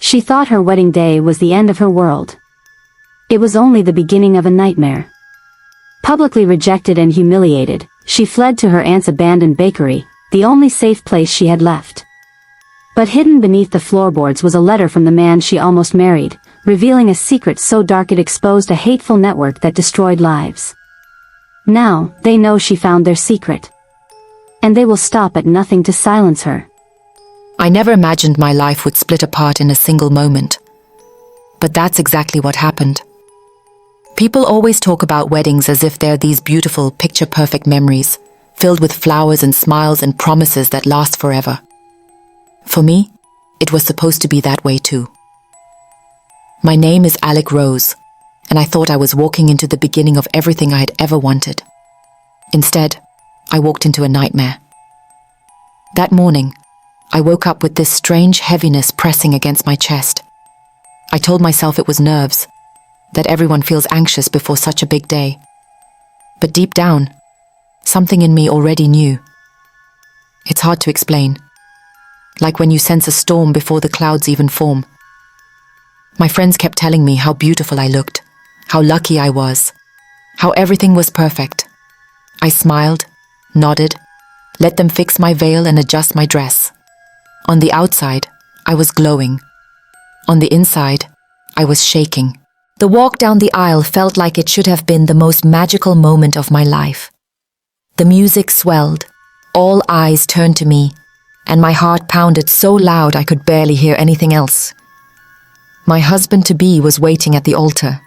She thought her wedding day was the end of her world. It was only the beginning of a nightmare. Publicly rejected and humiliated, she fled to her aunt's abandoned bakery, the only safe place she had left. But hidden beneath the floorboards was a letter from the man she almost married, revealing a secret so dark it exposed a hateful network that destroyed lives. Now, they know she found their secret. And they will stop at nothing to silence her. I never imagined my life would split apart in a single moment. But that's exactly what happened. People always talk about weddings as if they're these beautiful, picture-perfect memories, filled with flowers and smiles and promises that last forever. For me, it was supposed to be that way too. My name is Alec Rose, and I thought I was walking into the beginning of everything I had ever wanted. Instead, I walked into a nightmare. That morning, I woke up with this strange heaviness pressing against my chest. I told myself it was nerves, that everyone feels anxious before such a big day. But deep down, something in me already knew. It's hard to explain. Like when you sense a storm before the clouds even form. My friends kept telling me how beautiful I looked, how lucky I was, how everything was perfect. I smiled, nodded, let them fix my veil and adjust my dress. On the outside, I was glowing. On the inside, I was shaking. The walk down the aisle felt like it should have been the most magical moment of my life. The music swelled, all eyes turned to me, and my heart pounded so loud I could barely hear anything else. My husband-to-be was waiting at the altar,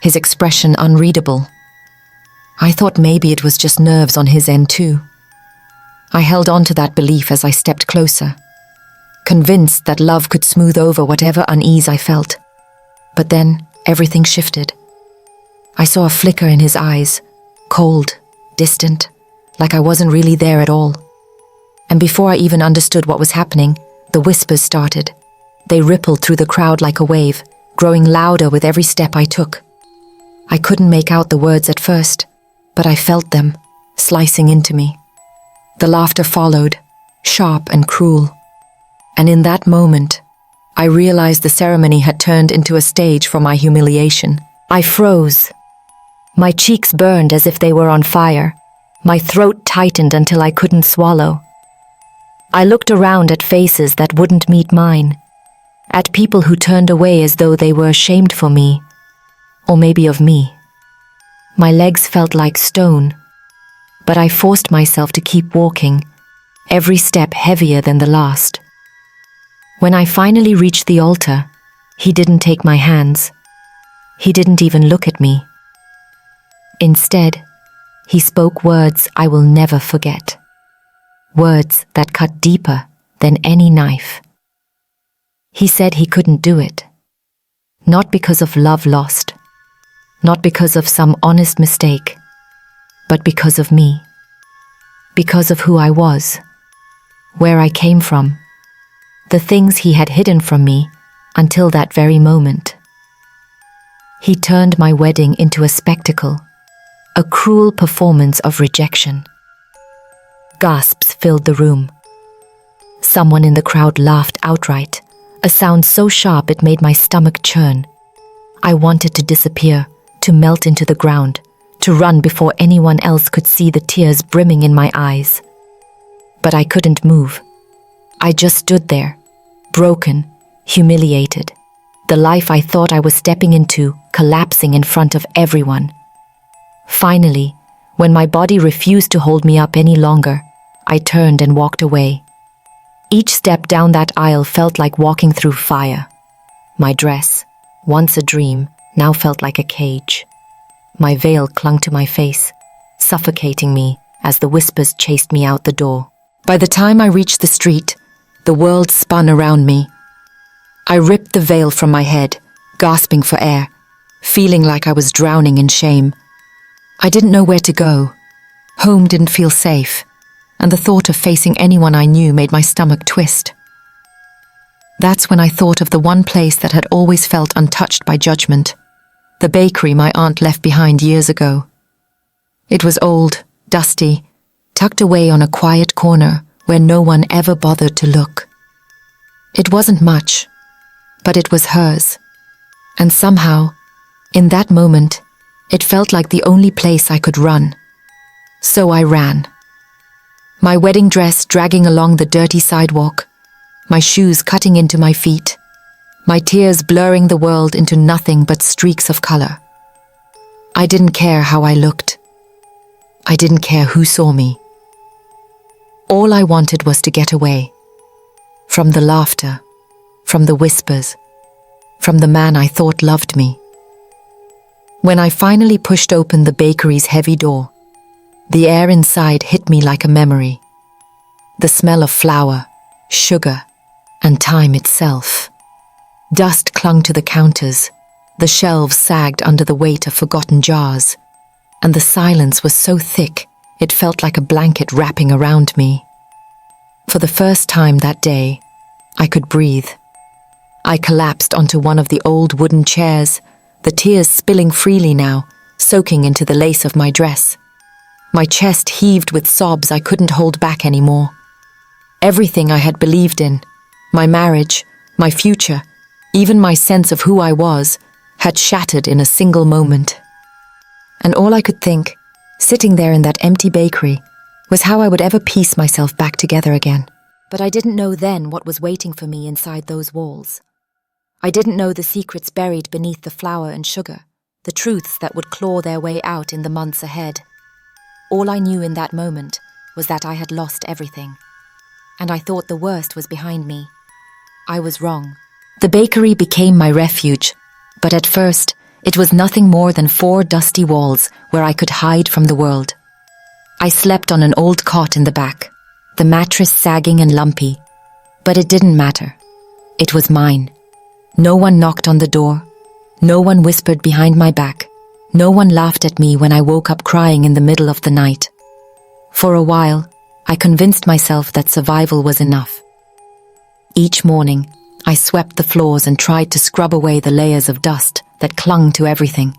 his expression unreadable. I thought maybe it was just nerves on his end too. I held on to that belief as I stepped closer, convinced that love could smooth over whatever unease I felt. But then, everything shifted. I saw a flicker in his eyes, cold, distant, like I wasn't really there at all. And before I even understood what was happening, the whispers started. They rippled through the crowd like a wave, growing louder with every step I took. I couldn't make out the words at first, but I felt them, slicing into me. The laughter followed, sharp and cruel. And in that moment, I realized the ceremony had turned into a stage for my humiliation. I froze. My cheeks burned as if they were on fire. My throat tightened until I couldn't swallow. I looked around at faces that wouldn't meet mine, at people who turned away as though they were ashamed for me, or maybe of me. My legs felt like stone, but I forced myself to keep walking, every step heavier than the last. When I finally reached the altar, he didn't take my hands. He didn't even look at me. Instead, he spoke words I will never forget. Words that cut deeper than any knife. He said he couldn't do it. Not because of love lost. Not because of some honest mistake. But because of me. Because of who I was. Where I came from. The things he had hidden from me until that very moment. He turned my wedding into a spectacle, a cruel performance of rejection. Gasps filled the room. Someone in the crowd laughed outright, a sound so sharp it made my stomach churn. I wanted to disappear, to melt into the ground, to run before anyone else could see the tears brimming in my eyes. But I couldn't move. I just stood there, broken, humiliated, the life I thought I was stepping into collapsing in front of everyone. Finally, when my body refused to hold me up any longer, I turned and walked away. Each step down that aisle felt like walking through fire. My dress, once a dream, now felt like a cage. My veil clung to my face, suffocating me as the whispers chased me out the door. By the time I reached the street, the world spun around me. I ripped the veil from my head, gasping for air, feeling like I was drowning in shame. I didn't know where to go. Home didn't feel safe, and the thought of facing anyone I knew made my stomach twist. That's when I thought of the one place that had always felt untouched by judgment, the bakery my aunt left behind years ago. It was old, dusty, tucked away on a quiet corner where no one ever bothered to look. It wasn't much, but it was hers. And somehow, in that moment, it felt like the only place I could run. So I ran. My wedding dress dragging along the dirty sidewalk, my shoes cutting into my feet, my tears blurring the world into nothing but streaks of color. I didn't care how I looked. I didn't care who saw me. All I wanted was to get away. From the laughter, from the whispers, from the man I thought loved me. When I finally pushed open the bakery's heavy door, the air inside hit me like a memory. The smell of flour, sugar, and time itself. Dust clung to the counters, the shelves sagged under the weight of forgotten jars, and the silence was so thick it felt like a blanket wrapping around me. For the first time that day, I could breathe. I collapsed onto one of the old wooden chairs, the tears spilling freely now, soaking into the lace of my dress. My chest heaved with sobs I couldn't hold back anymore. Everything I had believed in, my marriage, my future, even my sense of who I was, had shattered in a single moment. And all I could think, sitting there in that empty bakery, was how I would ever piece myself back together again. But I didn't know then what was waiting for me inside those walls. I didn't know the secrets buried beneath the flour and sugar, the truths that would claw their way out in the months ahead. All I knew in that moment was that I had lost everything. And I thought the worst was behind me. I was wrong. The bakery became my refuge, but at first, it was nothing more than 4 dusty walls where I could hide from the world. I slept on an old cot in the back, the mattress sagging and lumpy, but it didn't matter. It was mine. No one knocked on the door. No one whispered behind my back. No one laughed at me when I woke up crying in the middle of the night. For a while, I convinced myself that survival was enough. Each morning, I swept the floors and tried to scrub away the layers of dust that clung to everything.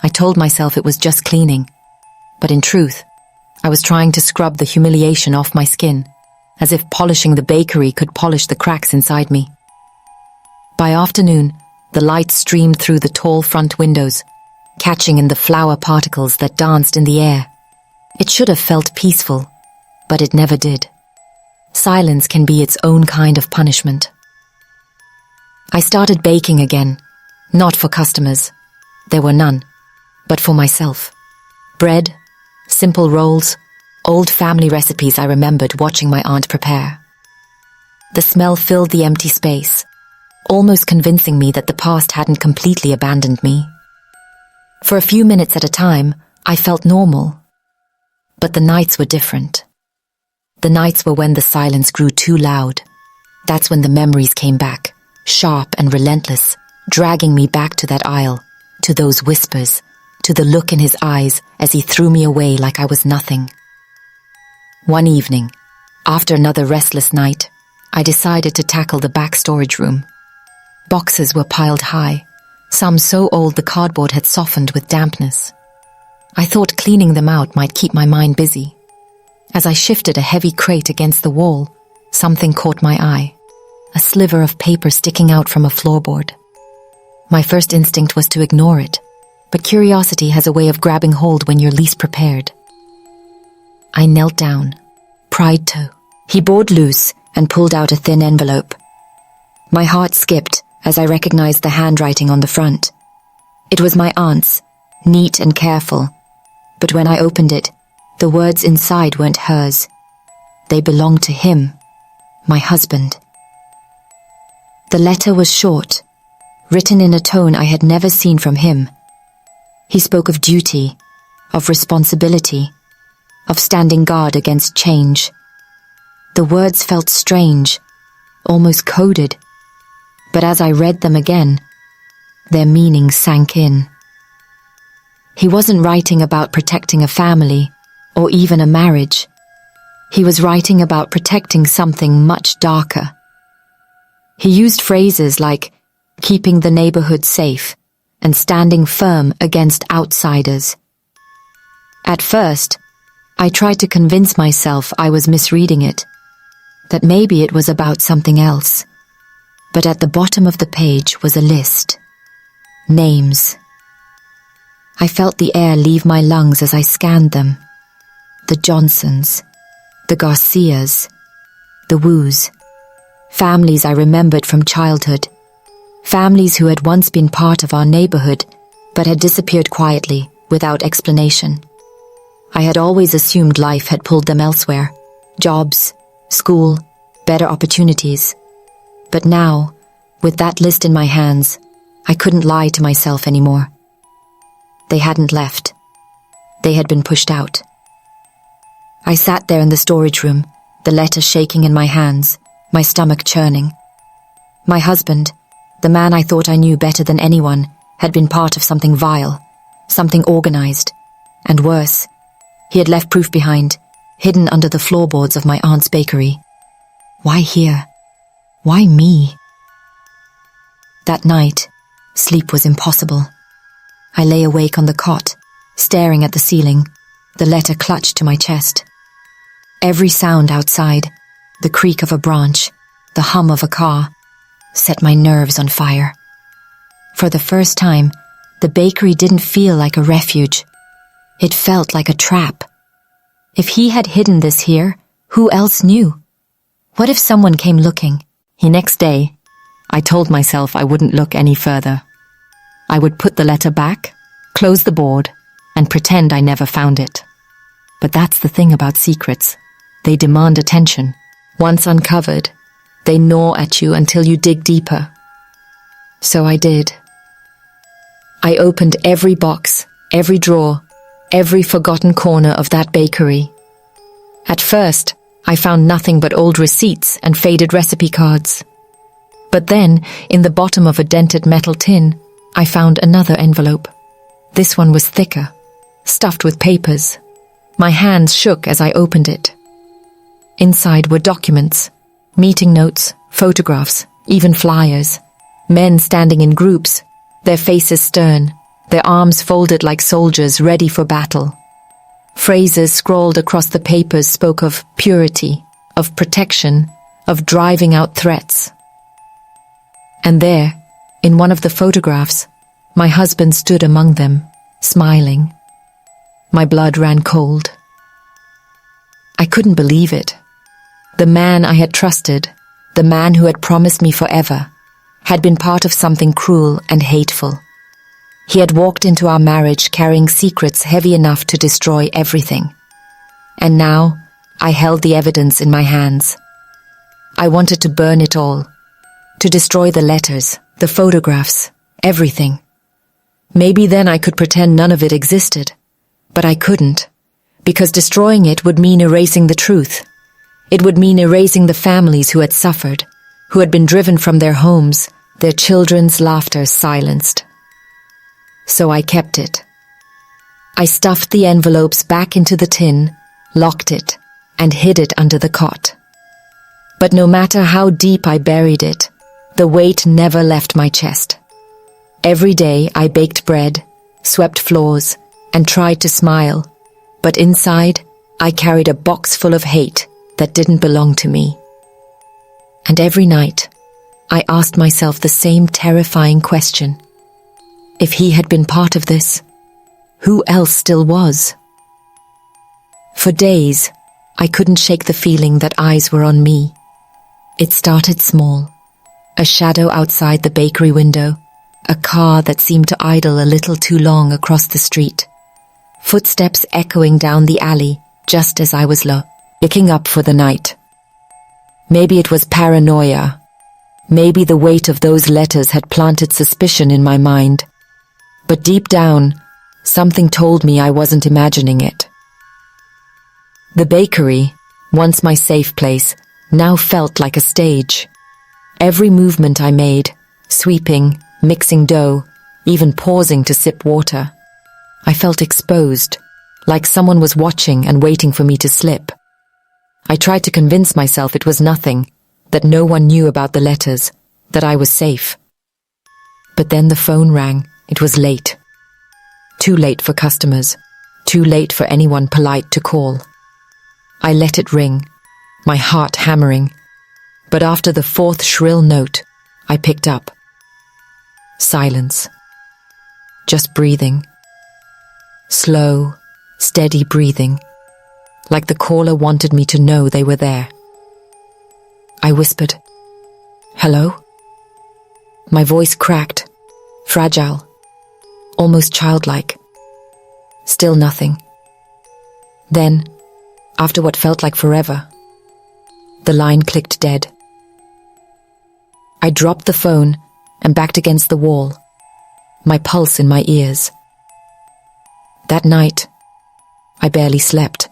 I told myself it was just cleaning, but in truth, I was trying to scrub the humiliation off my skin, as if polishing the bakery could polish the cracks inside me. By afternoon, the light streamed through the tall front windows, catching in the flour particles that danced in the air. It should have felt peaceful, but it never did. Silence can be its own kind of punishment. I started baking again, not for customers. There were none, but for myself. Bread, simple rolls, old family recipes I remembered watching my aunt prepare. The smell filled the empty space, almost convincing me that the past hadn't completely abandoned me. For a few minutes at a time, I felt normal. But the nights were different. The nights were when the silence grew too loud. That's when the memories came back, sharp and relentless, dragging me back to that aisle, to those whispers, to the look in his eyes as he threw me away like I was nothing. One evening, after another restless night, I decided to tackle the back storage room. Boxes were piled high, some so old the cardboard had softened with dampness. I thought cleaning them out might keep my mind busy. As I shifted a heavy crate against the wall, something caught my eye, a sliver of paper sticking out from a floorboard. My first instinct was to ignore it, but curiosity has a way of grabbing hold when you're least prepared. I knelt down, pried to. He bored loose and pulled out a thin envelope. My heart skipped as I recognized the handwriting on the front. It was my aunt's, neat and careful, but when I opened it, the words inside weren't hers. They belonged to him, my husband. The letter was short, written in a tone I had never seen from him. He spoke of duty, of responsibility, of standing guard against change. The words felt strange, almost coded, but as I read them again, their meaning sank in. He wasn't writing about protecting a family, or even a marriage. He was writing about protecting something much darker. He used phrases like keeping the neighborhood safe and standing firm against outsiders. At first, I tried to convince myself I was misreading it, that maybe it was about something else. But at the bottom of the page was a list. Names. I felt the air leave my lungs as I scanned them. The Johnsons, the Garcias, the Woos. Families I remembered from childhood. Families who had once been part of our neighborhood, but had disappeared quietly, without explanation. I had always assumed life had pulled them elsewhere. Jobs, school, better opportunities. But now, with that list in my hands, I couldn't lie to myself anymore. They hadn't left. They had been pushed out. I sat there in the storage room, the letter shaking in my hands, my stomach churning. My husband, the man I thought I knew better than anyone, had been part of something vile, something organized, and worse, he had left proof behind, hidden under the floorboards of my aunt's bakery. Why here? Why me? That night, sleep was impossible. I lay awake on the cot, staring at the ceiling, the letter clutched to my chest. Every sound outside, the creak of a branch, the hum of a car, set my nerves on fire. For the first time, the bakery didn't feel like a refuge. It felt like a trap. If he had hidden this here, who else knew? What if someone came looking? The next day, I told myself I wouldn't look any further. I would put the letter back, close the board, and pretend I never found it. But that's the thing about secrets. They demand attention. Once uncovered, they gnaw at you until you dig deeper. So I did. I opened every box, every drawer, every forgotten corner of that bakery. At first, I found nothing but old receipts and faded recipe cards. But then, in the bottom of a dented metal tin, I found another envelope. This one was thicker, stuffed with papers. My hands shook as I opened it. Inside were documents, meeting notes, photographs, even flyers. Men standing in groups, their faces stern, their arms folded like soldiers ready for battle. Phrases scrawled across the papers spoke of purity, of protection, of driving out threats. And there, in one of the photographs, my husband stood among them, smiling. My blood ran cold. I couldn't believe it. The man I had trusted, the man who had promised me forever, had been part of something cruel and hateful. He had walked into our marriage carrying secrets heavy enough to destroy everything. And now, I held the evidence in my hands. I wanted to burn it all, to destroy the letters, the photographs, everything. Maybe then I could pretend none of it existed. But I couldn't, because destroying it would mean erasing the truth. It would mean erasing the families who had suffered, who had been driven from their homes, their children's laughter silenced. So I kept it. I stuffed the envelopes back into the tin, locked it, and hid it under the cot. But no matter how deep I buried it, the weight never left my chest. Every day I baked bread, swept floors, and tried to smile, but inside I carried a box full of hate that didn't belong to me. And every night, I asked myself the same terrifying question. If he had been part of this, who else still was? For days, I couldn't shake the feeling that eyes were on me. It started small, a shadow outside the bakery window, a car that seemed to idle a little too long across the street, footsteps echoing down the alley just as I was picking up for the night. Maybe it was paranoia. Maybe the weight of those letters had planted suspicion in my mind. But deep down, something told me I wasn't imagining it. The bakery, once my safe place, now felt like a stage. Every movement I made, sweeping, mixing dough, even pausing to sip water, I felt exposed, like someone was watching and waiting for me to slip. I tried to convince myself it was nothing, that no one knew about the letters, that I was safe. But then the phone rang. It was late. Too late for customers, too late for anyone polite to call. I let it ring, my heart hammering. But after the fourth shrill note, I picked up. Silence. Just breathing. Slow, steady breathing, like the caller wanted me to know they were there. I whispered, "Hello?" My voice cracked, fragile, almost childlike. Still nothing. Then, after what felt like forever, the line clicked dead. I dropped the phone and backed against the wall, my pulse in my ears. That night, I barely slept.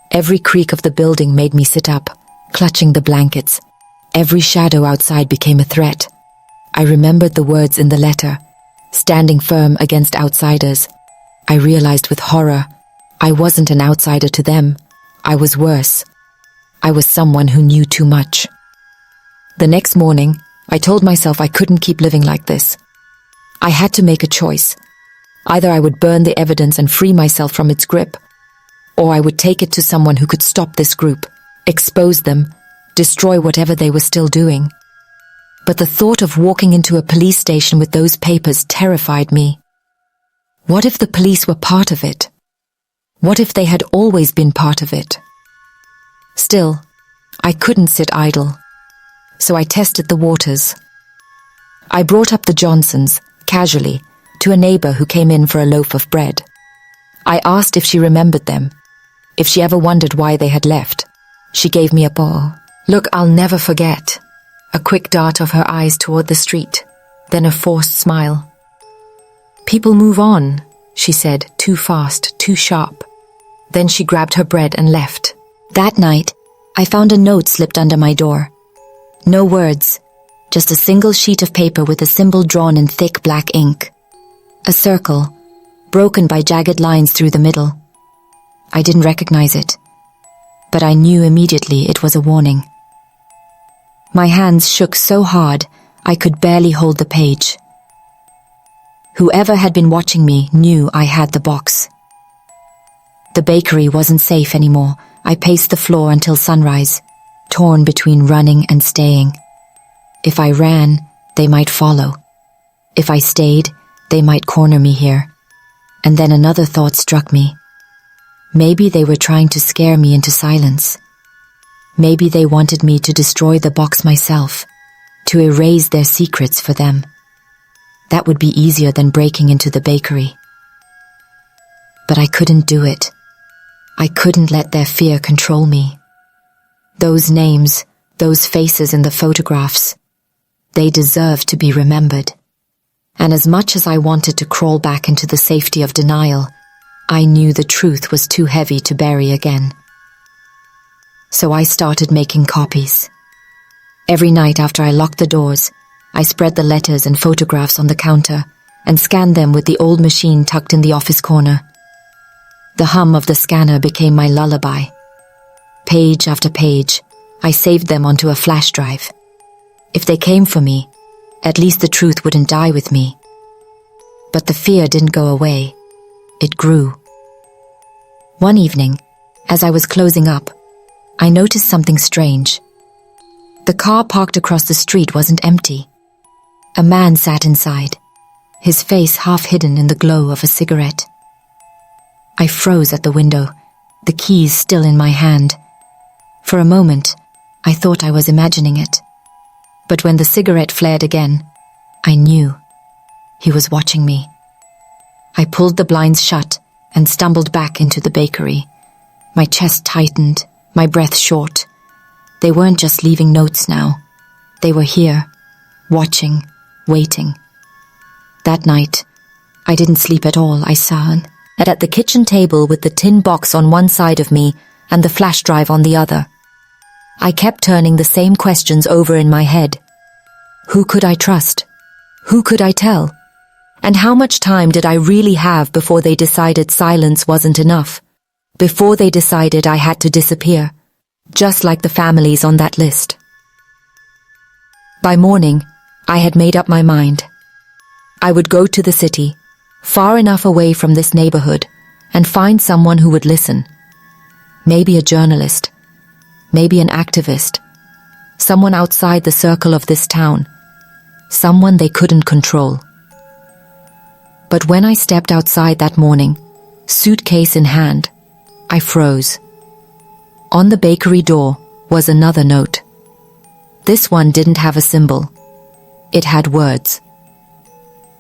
Every creak of the building made me sit up, clutching the blankets. Every shadow outside became a threat. I remembered the words in the letter, standing firm against outsiders. I realized with horror, I wasn't an outsider to them. I was worse. I was someone who knew too much. The next morning, I told myself I couldn't keep living like this. I had to make a choice. Either I would burn the evidence and free myself from its grip, or I would take it to someone who could stop this group, expose them, destroy whatever they were still doing. But the thought of walking into a police station with those papers terrified me. What if the police were part of it? What if they had always been part of it? Still, I couldn't sit idle, so I tested the waters. I brought up the Johnsons, casually, to a neighbor who came in for a loaf of bread. I asked if she remembered them, if she ever wondered why they had left. She gave me a look I'll never forget. A quick dart of her eyes toward the street, then a forced smile. "People move on," she said, too fast, too sharp. Then she grabbed her bread and left. That night, I found a note slipped under my door. No words, just a single sheet of paper with a symbol drawn in thick black ink. A circle, broken by jagged lines through the middle. I didn't recognize it, but I knew immediately it was a warning. My hands shook so hard I could barely hold the page. Whoever had been watching me knew I had the box. The bakery wasn't safe anymore. I paced the floor until sunrise, torn between running and staying. If I ran, they might follow. If I stayed, they might corner me here. And then another thought struck me. Maybe they were trying to scare me into silence. Maybe they wanted me to destroy the box myself, to erase their secrets for them. That would be easier than breaking into the bakery. But I couldn't do it. I couldn't let their fear control me. Those names, those faces in the photographs, they deserved to be remembered. And as much as I wanted to crawl back into the safety of denial, I knew the truth was too heavy to bury again. So I started making copies. Every night after I locked the doors, I spread the letters and photographs on the counter and scanned them with the old machine tucked in the office corner. The hum of the scanner became my lullaby. Page after page, I saved them onto a flash drive. If they came for me, at least the truth wouldn't die with me. But the fear didn't go away. It grew. One evening, as I was closing up, I noticed something strange. The car parked across the street wasn't empty. A man sat inside, his face half hidden in the glow of a cigarette. I froze at the window, the keys still in my hand. For a moment, I thought I was imagining it. But when the cigarette flared again, I knew. He was watching me. I pulled the blinds shut and stumbled back into the bakery. My chest tightened, my breath short. They weren't just leaving notes now. They were here, watching, waiting. That night, I didn't sleep at all. I sat at the kitchen table with the tin box on one side of me and the flash drive on the other. I kept turning the same questions over in my head. Who could I trust? Who could I tell? And how much time did I really have before they decided silence wasn't enough? Before they decided I had to disappear, just like the families on that list. By morning, I had made up my mind. I would go to the city, far enough away from this neighborhood, and find someone who would listen. Maybe a journalist, maybe an activist, Someone outside the circle of this town. Someone they couldn't control. But when I stepped outside that morning, suitcase in hand, I froze. On the bakery door was another note. This one didn't have a symbol. It had words.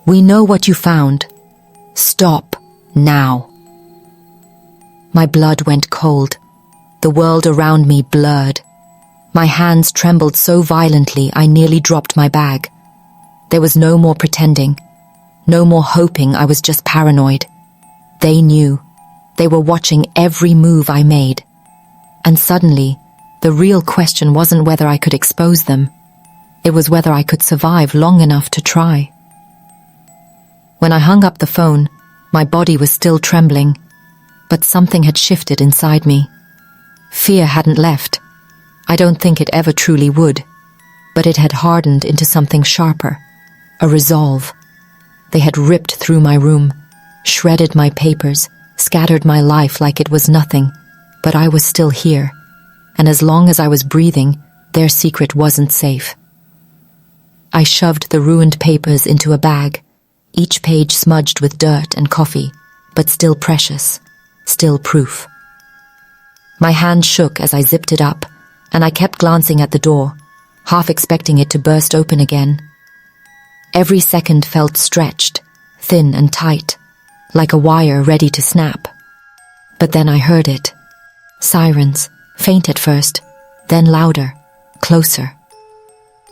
"We know what you found. Stop now." My blood went cold. The world around me blurred. My hands trembled so violently I nearly dropped my bag. There was no more pretending, no more hoping I was just paranoid. They knew. They were watching every move I made. And suddenly, the real question wasn't whether I could expose them. It was whether I could survive long enough to try. When I hung up the phone, my body was still trembling, but something had shifted inside me. Fear hadn't left. I don't think it ever truly would, but it had hardened into something sharper, a resolve. They had ripped through my room, shredded my papers, scattered my life like it was nothing, but I was still here, and as long as I was breathing, their secret wasn't safe. I shoved the ruined papers into a bag, each page smudged with dirt and coffee, but still precious, still proof. My hand shook as I zipped it up, and I kept glancing at the door, half expecting it to burst open again. Every second felt stretched, thin and tight, like a wire ready to snap. But then I heard it. Sirens, faint at first, then louder, closer.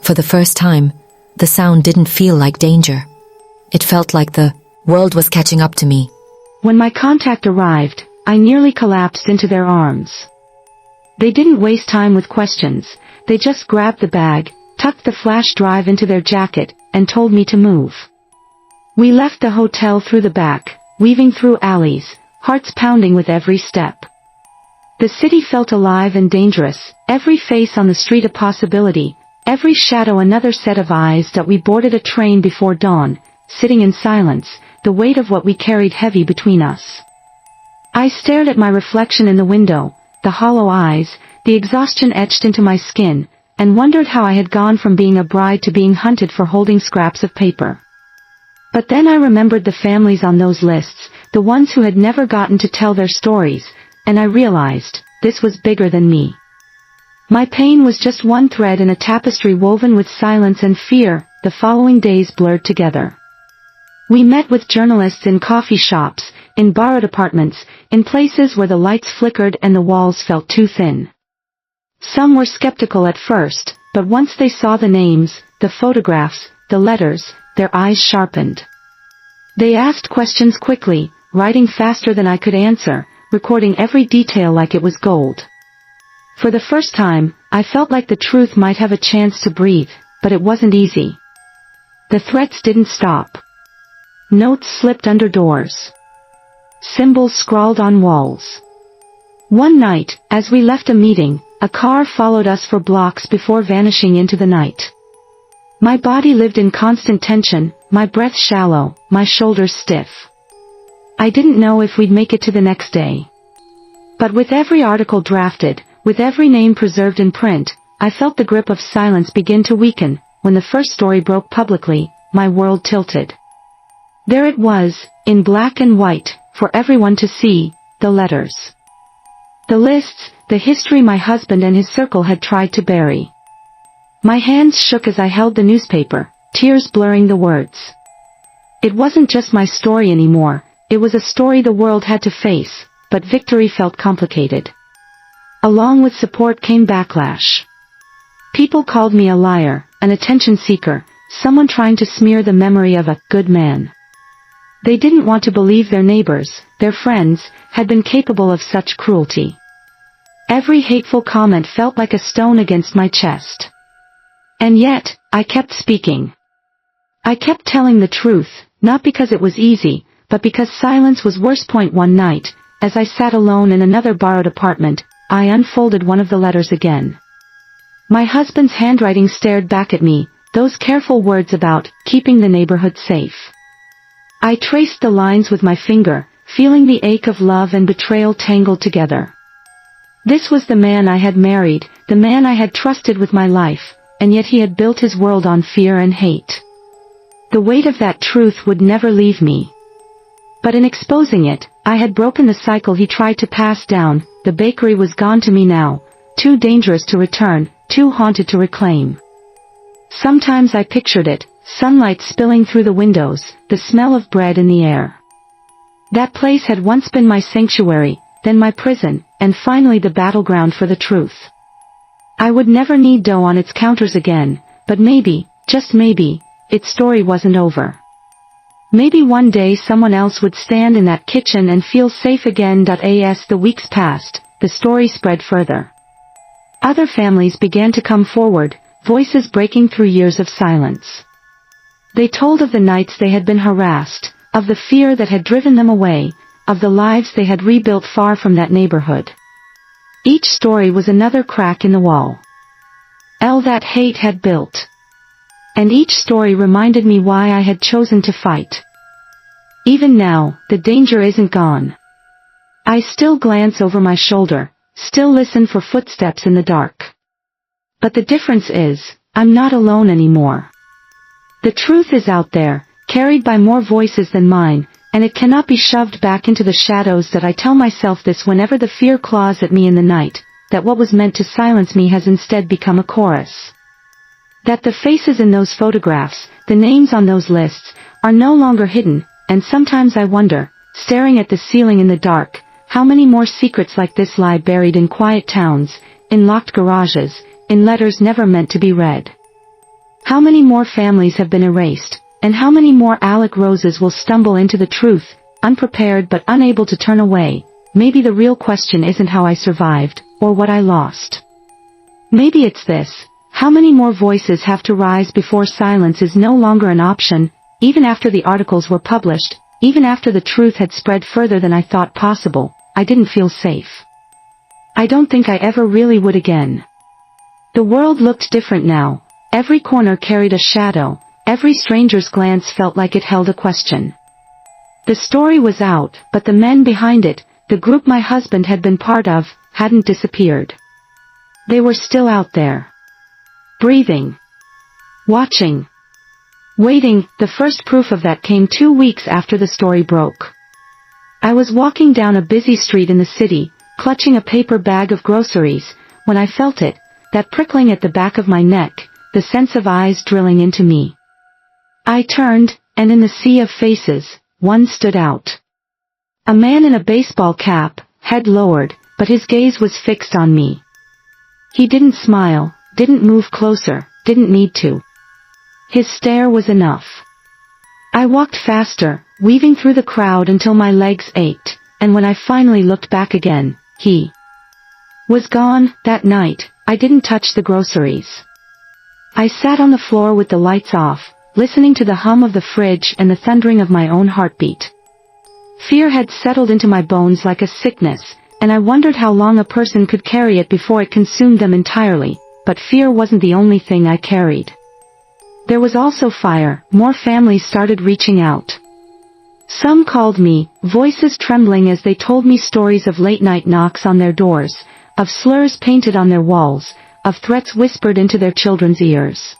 For the first time, the sound didn't feel like danger. It felt like the world was catching up to me. When my contact arrived, I nearly collapsed into their arms. They didn't waste time with questions. They just grabbed the bag, tucked the flash drive into their jacket, and told me to move. We left the hotel through the back, weaving through alleys, hearts pounding with every step. The city felt alive and dangerous, every face on the street a possibility, every shadow another set of eyes. That we boarded a train before dawn, sitting in silence, the weight of what we carried heavy between us. I stared at my reflection in the window, the hollow eyes, the exhaustion etched into my skin, and wondered how I had gone from being a bride to being hunted for holding scraps of paper. But then I remembered the families on those lists, the ones who had never gotten to tell their stories, and I realized, this was bigger than me. My pain was just one thread in a tapestry woven with silence and fear. The following days blurred together. We met with journalists in coffee shops, in borrowed apartments, in places where the lights flickered and the walls felt too thin. Some were skeptical at first, but once they saw the names, the photographs, the letters, their eyes sharpened. They asked questions quickly, writing faster than I could answer, recording every detail like it was gold. For the first time, I felt like the truth might have a chance to breathe, but it wasn't easy. The threats didn't stop. Notes slipped under doors. Symbols scrawled on walls. One night, as we left a meeting, a car followed us for blocks before vanishing into the night. My body lived in constant tension, my breath shallow, my shoulders stiff. I didn't know if we'd make it to the next day. But with every article drafted, with every name preserved in print, I felt the grip of silence begin to weaken. When the first story broke publicly, my world tilted. There it was, in black and white, for everyone to see, the letters. The lists, the history my husband and his circle had tried to bury. My hands shook as I held the newspaper, tears blurring the words. It wasn't just my story anymore, it was a story the world had to face, but victory felt complicated. Along with support came backlash. People called me a liar, an attention seeker, someone trying to smear the memory of a good man. They didn't want to believe their neighbors, their friends, had been capable of such cruelty. Every hateful comment felt like a stone against my chest. And yet, I kept speaking. I kept telling the truth, not because it was easy, but because silence was worse. One night, as I sat alone in another borrowed apartment, I unfolded one of the letters again. My husband's handwriting stared back at me, those careful words about keeping the neighborhood safe. I traced the lines with my finger, feeling the ache of love and betrayal tangled together. This was the man I had married, the man I had trusted with my life, and yet he had built his world on fear and hate. The weight of that truth would never leave me. But in exposing it, I had broken the cycle he tried to pass down. The bakery was gone to me now, too dangerous to return, too haunted to reclaim. Sometimes I pictured it, sunlight spilling through the windows, the smell of bread in the air. That place had once been my sanctuary, then my prison, and finally the battleground for the truth. I would never need dough on its counters again, but maybe, just maybe, its story wasn't over. Maybe one day someone else would stand in that kitchen and feel safe again. As the weeks passed, the story spread further. Other families began to come forward, voices breaking through years of silence. They told of the nights they had been harassed, of the fear that had driven them away, of the lives they had rebuilt far from that neighborhood. Each story was another crack in the wall that hate had built. And each story reminded me why I had chosen to fight. Even now, the danger isn't gone. I still glance over my shoulder, still listen for footsteps in the dark. But the difference is, I'm not alone anymore. The truth is out there, carried by more voices than mine, and it cannot be shoved back into the shadows. That I tell myself this whenever the fear claws at me in the night, that what was meant to silence me has instead become a chorus. That the faces in those photographs, the names on those lists, are no longer hidden, and sometimes I wonder, staring at the ceiling in the dark, how many more secrets like this lie buried in quiet towns, in locked garages, in letters never meant to be read. How many more families have been erased, and how many more Alec Roses will stumble into the truth, unprepared but unable to turn away. Maybe the real question isn't how I survived, or what I lost. Maybe it's this: how many more voices have to rise before silence is no longer an option, even after the articles were published, even after the truth had spread further than I thought possible. I didn't feel safe. I don't think I ever really would again. The world looked different now. Every corner carried a shadow, every stranger's glance felt like it held a question. The story was out, but the men behind it, the group my husband had been part of, hadn't disappeared. They were still out there. Breathing. Watching. Waiting. The first proof of that came 2 weeks after the story broke. I was walking down a busy street in the city, clutching a paper bag of groceries, when I felt it, that prickling at the back of my neck, the sense of eyes drilling into me. I turned, and in the sea of faces, one stood out. A man in a baseball cap, head lowered, but his gaze was fixed on me. He didn't smile, didn't move closer, didn't need to. His stare was enough. I walked faster, weaving through the crowd until my legs ached, and when I finally looked back again, he was gone. That night, I didn't touch the groceries. I sat on the floor with the lights off, listening to the hum of the fridge and the thundering of my own heartbeat. Fear had settled into my bones like a sickness, and I wondered how long a person could carry it before it consumed them entirely. But fear wasn't the only thing I carried. There was also fire. More families started reaching out. Some called me, voices trembling as they told me stories of late-night knocks on their doors, of slurs painted on their walls, of threats whispered into their children's ears.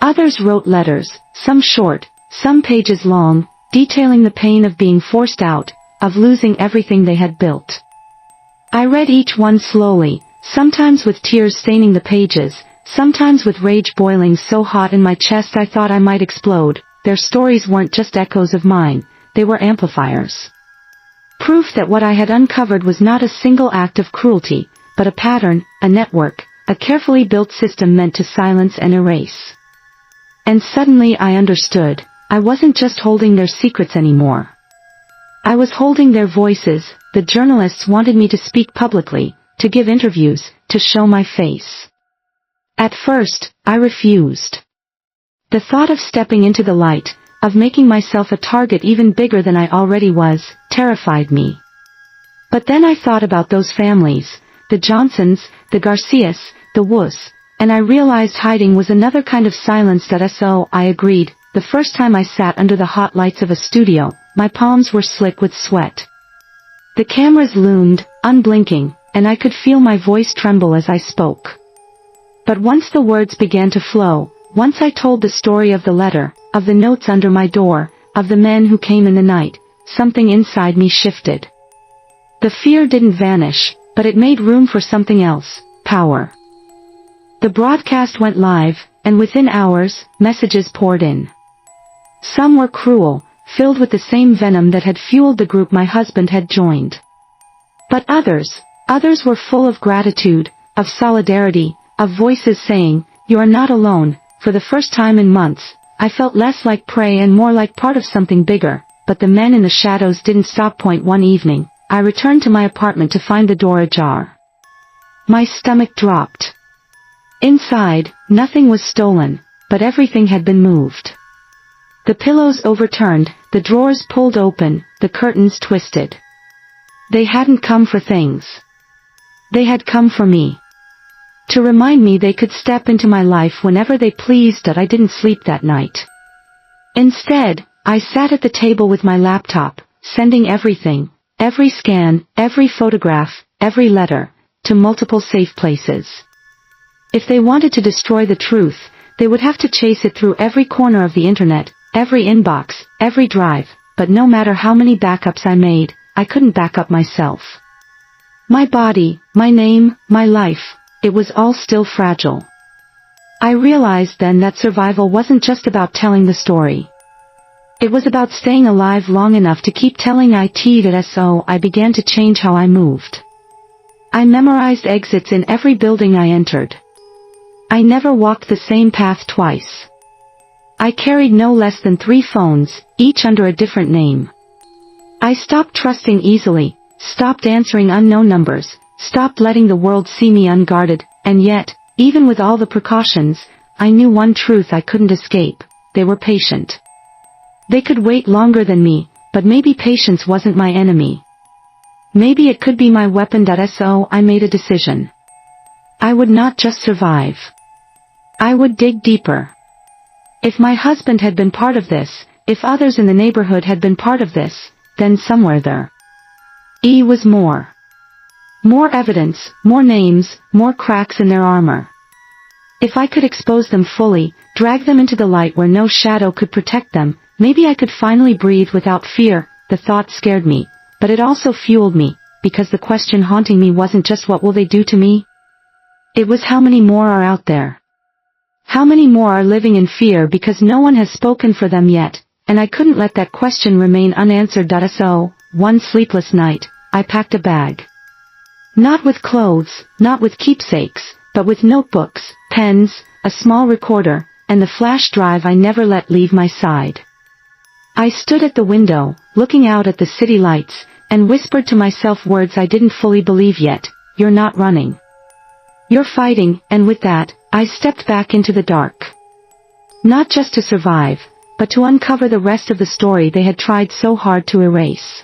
Others wrote letters, some short, some pages long, detailing the pain of being forced out, of losing everything they had built. I read each one slowly, sometimes with tears staining the pages, sometimes with rage boiling so hot in my chest I thought I might explode. Their stories weren't just echoes of mine, they were amplifiers. Proof that what I had uncovered was not a single act of cruelty, but a pattern, a network, a carefully built system meant to silence and erase. And suddenly I understood. I wasn't just holding their secrets anymore. I was holding their voices. The journalists wanted me to speak publicly, to give interviews, to show my face. At first, I refused. The thought of stepping into the light, of making myself a target even bigger than I already was, terrified me. But then I thought about those families, the Johnsons, the Garcias, the Wus, and I realized hiding was another kind of silence. So I agreed. The first time I sat under the hot lights of a studio, my palms were slick with sweat. The cameras loomed, unblinking, and I could feel my voice tremble as I spoke. But once the words began to flow, once I told the story of the letter, of the notes under my door, of the men who came in the night, something inside me shifted. The fear didn't vanish, but it made room for something else, power. The broadcast went live, and within hours, messages poured in. Some were cruel, filled with the same venom that had fueled the group my husband had joined. But others were full of gratitude, of solidarity, of voices saying, "You are not alone." For the first time in months, I felt less like prey and more like part of something bigger, but the men in the shadows didn't stop. One evening, I returned to my apartment to find the door ajar. My stomach dropped. Inside, nothing was stolen, but everything had been moved. The pillows overturned, the drawers pulled open, the curtains twisted. They hadn't come for things. They had come for me. To remind me they could step into my life whenever they pleased, that I didn't sleep that night. Instead, I sat at the table with my laptop, sending everything, every scan, every photograph, every letter, to multiple safe places. If they wanted to destroy the truth, they would have to chase it through every corner of the internet, every inbox, every drive, but no matter how many backups I made, I couldn't back up myself. My body, my name, my life, it was all still fragile. I realized then that survival wasn't just about telling the story. It was about staying alive long enough to keep telling it. So I began to change how I moved. I memorized exits in every building I entered. I never walked the same path twice. I carried no less than 3 phones, each under a different name. I stopped trusting easily, stopped answering unknown numbers, stopped letting the world see me unguarded, and yet, even with all the precautions, I knew one truth I couldn't escape: they were patient. They could wait longer than me, but maybe patience wasn't my enemy. Maybe it could be my weapon. So I made a decision. I would not just survive. I would dig deeper. If my husband had been part of this, if others in the neighborhood had been part of this, then somewhere there was more. More evidence, more names, more cracks in their armor. If I could expose them fully, drag them into the light where no shadow could protect them, maybe I could finally breathe without fear. The thought scared me, but it also fueled me, because the question haunting me wasn't just what will they do to me? It was how many more are out there? How many more are living in fear because no one has spoken for them yet? And I couldn't let that question remain unanswered. So, one sleepless night, I packed a bag. Not with clothes, not with keepsakes, but with notebooks, pens, a small recorder, and the flash drive I never let leave my side. I stood at the window, looking out at the city lights, and whispered to myself words I didn't fully believe yet: "You're not running. You're fighting." And with that, I stepped back into the dark. Not just to survive, but to uncover the rest of the story they had tried so hard to erase.